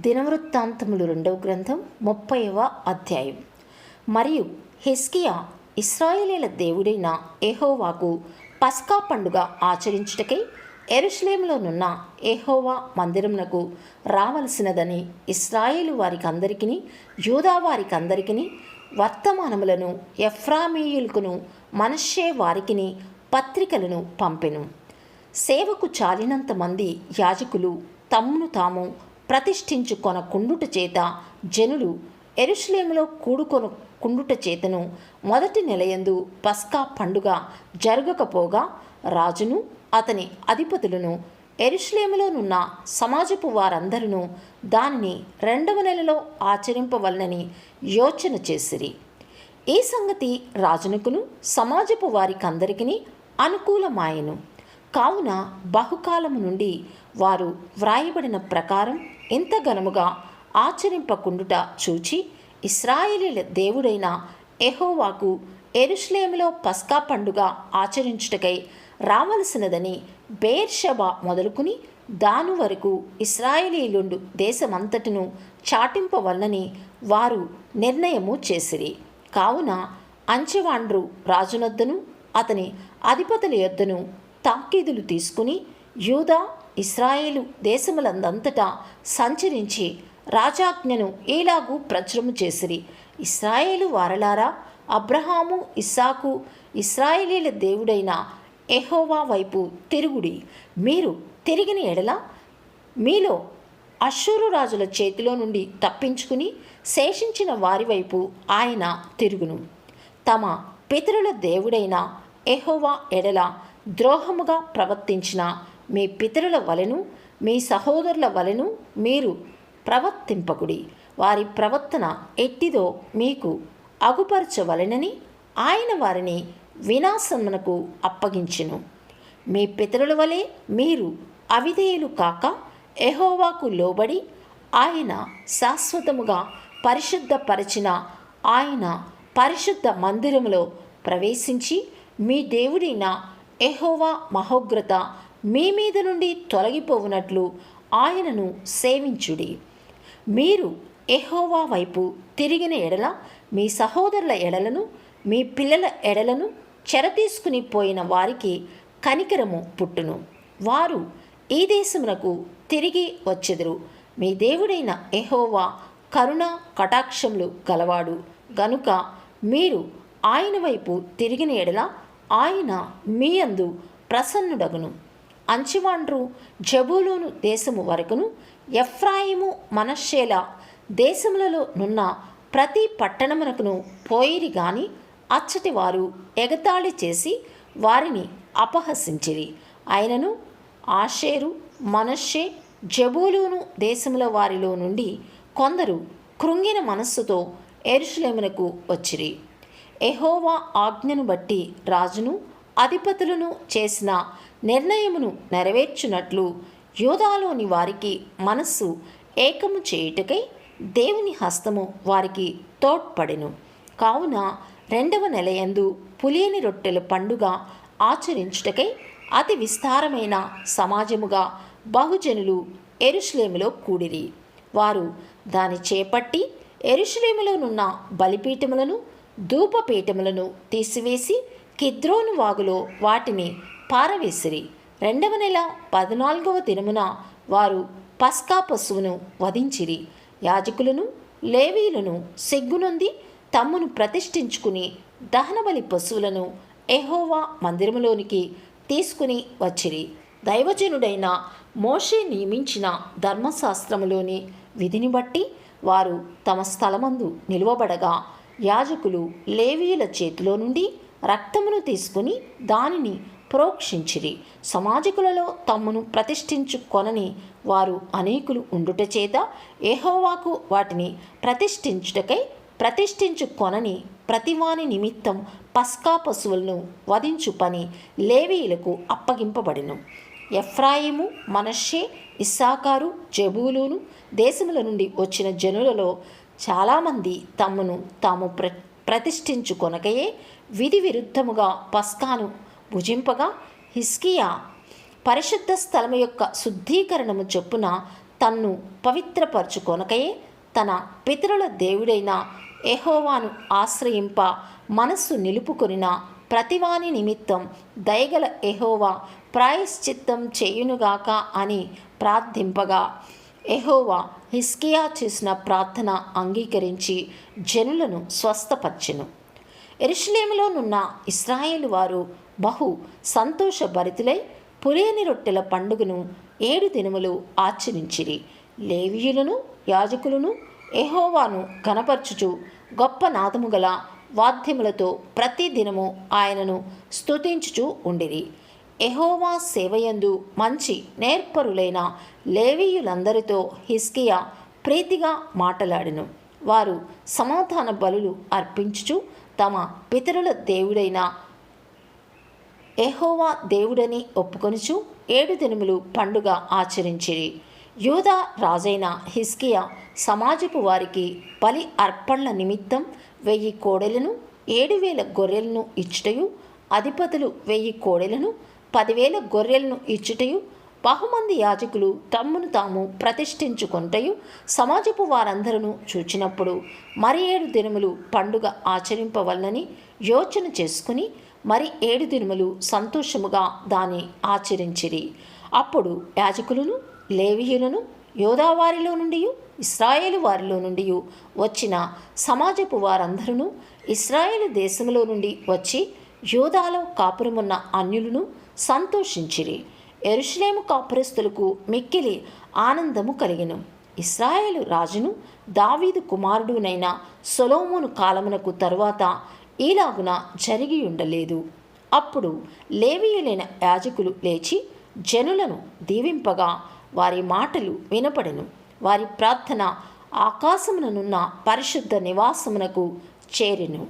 దినవృత్తాంతములు 2వ గ్రంథం 30వ అధ్యాయం. మరియు హిజ్కియా ఇశ్రాయేలీయుల దేవుడైన యెహోవాకు పస్కా పండుగ ఆచరించుటకై యెరూషలేములోనున్న యెహోవా మందిరమునకు రావలసినదని ఇశ్రాయేలు వారికందరికిని యూదా వారికందరికిని వర్తమానములను ఎఫ్రామీయులకును మనష్షే వారికిని పత్రికలను పంపెను. సేవకు చాలినంత మంది యాజకులు తమ్మును తాము ప్రతిష్ఠించుకొనకుండుట చేత జనులు యెరూషలేములో కూడుకొనకుండుట చేతను మొదటి నెలయందు పస్కా పండుగ జరగకపోగా రాజును అతని అధిపతులను యెరూషలేములోనున్న సమాజపు వారందరూ దానిని 2వ నెలలో ఆచరింపవలనని యోచన చేసిరి. ఈ సంగతి రాజునకును సమాజపు వారికందరికీ అనుకూలమాయెను. కావున బహుకాలము నుండి వారు వ్రాయబడిన ప్రకారం ఎంత ఘనముగా ఆచరింపకుండుట చూచి ఇశ్రాయేలీయుల దేవుడైన యెహోవాకు యెరూషలేములో పస్కా పండుగ ఆచరించుటకై రావలసినదని బెయేర్షెబా మొదలుకుని దాను వరకు ఇశ్రాయేలీయులుండు దేశమంతటను చాటింపవలనని వారు నిర్ణయము చేసిరి. కావున అంచెవాండ్రు రాజునొద్దను అతని అధిపతుల యొద్దను తాకీదులు తీసుకుని యూదా ఇశ్రాయేలు దేశములందంతటా సంచరించి రాజాజ్ఞను ఈలాగు ప్రచురము చేసిరి. ఇశ్రాయేలు వారలారా, అబ్రహాము ఇస్సాకు ఇశ్రాయేలీయుల దేవుడైన యెహోవా వైపు తిరుగుడి. మీరు తిరిగిన ఎడల మీలో అష్షూరు రాజుల చేతిలో నుండి తప్పించుకుని శేషించిన వారి వైపు ఆయన తిరుగును. తమ పితరుల దేవుడైన యెహోవా ఎడల ద్రోహముగా ప్రవర్తించిన మీ పితరుల వలెను మీ సహోదరుల వలెను మీరు ప్రవర్తింపకుడి. వారి ప్రవర్తన ఎట్టిదో మీకు అగుపరచవలెనని ఆయన వారిని వినాశమునకు అప్పగించెను. మీ పితరుల వలె మీరు అవిధేయులు కాక యెహోవాకు లోబడి ఆయన శాశ్వతముగా పరిశుద్ధపరచిన ఆయన పరిశుద్ధ మందిరములో ప్రవేశించి మీ దేవుడైన యెహోవా మహోగ్రత మీ మీద నుండి తొలగిపోవునట్లు ఆయనను సేవించుడి. మీరు యెహోవా వైపు తిరిగిన ఎడల మీ సహోదరుల ఎడలను మీ పిల్లల ఎడలను చెరతీసుకుని పోయిన వారికి కనికరము పుట్టును. వారు ఈ దేశమునకు తిరిగి వచ్చెదరు. మీ దేవుడైన యెహోవా కరుణ కటాక్షములు గలవాడు గనుక మీరు ఆయన వైపు తిరిగిన ఎడల ఆయన మీ యందు ప్రసన్నుడగును. అంచెవాండ్రు జబూలూను దేశము వరకును ఎఫ్రాయిము మనష్షేల దేశములలో నున్న ప్రతి పట్టణమునకును పోయిరి గాని అచ్చటి వారు ఎగతాళి చేసి వారిని అపహసించిరి. ఆయనను ఆషేరు మనష్షే జబూలూను దేశముల వారిలో నుండి కొందరు కృంగిన మనస్సుతో యెరూషలేమునకు వచ్చిరి. యెహోవా ఆజ్ఞను బట్టి రాజును అధిపతులను చేసిన నిర్ణయమును నెరవేర్చునట్లు యూదాలోని వారికి మనస్సు ఏకము చేయుటకై దేవుని హస్తము వారికి తోడ్పడెను. కావున 2వ నెలయందు పులియని రొట్టెల పండుగ ఆచరించుటకై అతి విస్తారమైన సమాజముగా బహుజనులు యెరూషలేములో కూడిరి. వారు దాని చేపట్టి యెరూషలేములోనున్న బలిపీఠములను ధూపపీఠములను తీసివేసి కిద్రోను వాగులో వాటిని పారవేసిరి. 2వ నెల 14వ దినమున వారు పస్కా పశువును వధించిరి. యాజకులను లేవీయులను సిగ్గునొంది తమ్మును ప్రతిష్ఠించుకుని దహనబలి పశువులను యెహోవా మందిరములోనికి తీసుకుని వచ్చిరి. దైవజనుడైన మోషే నియమించిన ధర్మశాస్త్రములోని విధిని బట్టి వారు తమ స్థలమందు నిలువబడగా యాజకులు లేవీయుల చేతిలో నుండి రక్తమును తీసుకుని దానిని ప్రోక్షించిరి. సమాజకులలో తమ్మును ప్రతిష్ఠించుకొనని వారు అనేకులు ఉండుట చేత యెహోవాకు వాటిని ప్రతిష్ఠించుకొనని ప్రతివాని నిమిత్తం పస్కా పశువులను వధించు పని లేవీయులకు అప్పగింపబడెను. ఎఫ్రాయిము మనష్షే ఇస్సాకారు జబూలూను దేశముల నుండి వచ్చిన జనులలో చాలామంది తమ్మును తాము ప్రతిష్ఠించుకొనకయే విధి విరుద్ధముగా పస్కాను భుజింపగా హిజ్కియా పరిశుద్ధ స్థలము యొక్క శుద్ధీకరణము చొప్పున తన్ను పవిత్రపరచుకొనకయే తన పితరుల దేవుడైన యెహోవాను ఆశ్రయింప మనస్సు నిలుపుకొనిన ప్రతివాని నిమిత్తం దయగల యెహోవా ప్రాయశ్చిత్తం చేయునుగాక అని ప్రార్థింపగా యెహోవా హిజ్కియా చేసిన ప్రార్థన అంగీకరించి జనులను స్వస్థపర్చెను. యెరూషలేములోనున్న ఇశ్రాయేలు వారు బహు సంతోషభరితులై పులియని రొట్టెల పండుగను 7 దినములు ఆచరించిరి. లేవీయులను యాజకులను యెహోవాను ఘనపరచుచు గొప్ప నాదము గల వాద్యములతో ప్రతి దినము ఆయనను స్తుతించుచూ ఉండిరి. యెహోవా సేవయందు మంచి నేర్పరులైన లేవీయులందరితో హిజ్కియా ప్రీతిగా మాటలాడెను. వారు సమాధాన బలులు అర్పించుచు తమ పితరుల దేవుడైన యెహోవా దేవుడని ఒప్పుకొనుచు 7 దినములు పండుగ ఆచరించిరి. యూదా రాజైన హిజ్కియా సమాజపు వారికి బలి అర్పణల నిమిత్తం 1000 కోడెలను 7,000 గొర్రెలను ఇచ్చుటయు, అధిపతులు 1000 కోడెలను 10,000 గొర్రెలను ఇచ్చుటయు, బహుమంది యాజకులు తమ్మును తాము ప్రతిష్ఠించుకొనుటయు సమాజపు వారందరూ చూచినప్పుడు మరి 7 దినములు పండుగ ఆచరింపవలనని యోచన చేసుకుని మరి 7 దినములు సంతోషముగా దాన్ని ఆచరించిరి. అప్పుడు యాజకులను లేవీయులను యోదావారిలో నుండి ఇశ్రాయేలు వారిలో నుండి వచ్చిన సమాజపు వారందరూ ఇశ్రాయేలు దేశంలో నుండి వచ్చి యూదాలో కాపురమున్న అన్యులను సంతోషించిరి. యెరూషలేము కాపురస్తులకు మిక్కిలి ఆనందము కలిగెను. ఇశ్రాయేలు రాజును దావీదు కుమారుడునైన సొలొమోను కాలమునకు తరువాత ఈలాగున జరిగి ఉండలేదు. అప్పుడు లేవీయులైన యాజకులు లేచి జనులను దీవింపగా వారి మాటలు వినపడెను. వారి ప్రార్థన ఆకాశముననున్న పరిశుద్ధ నివాసమునకు చేరెను.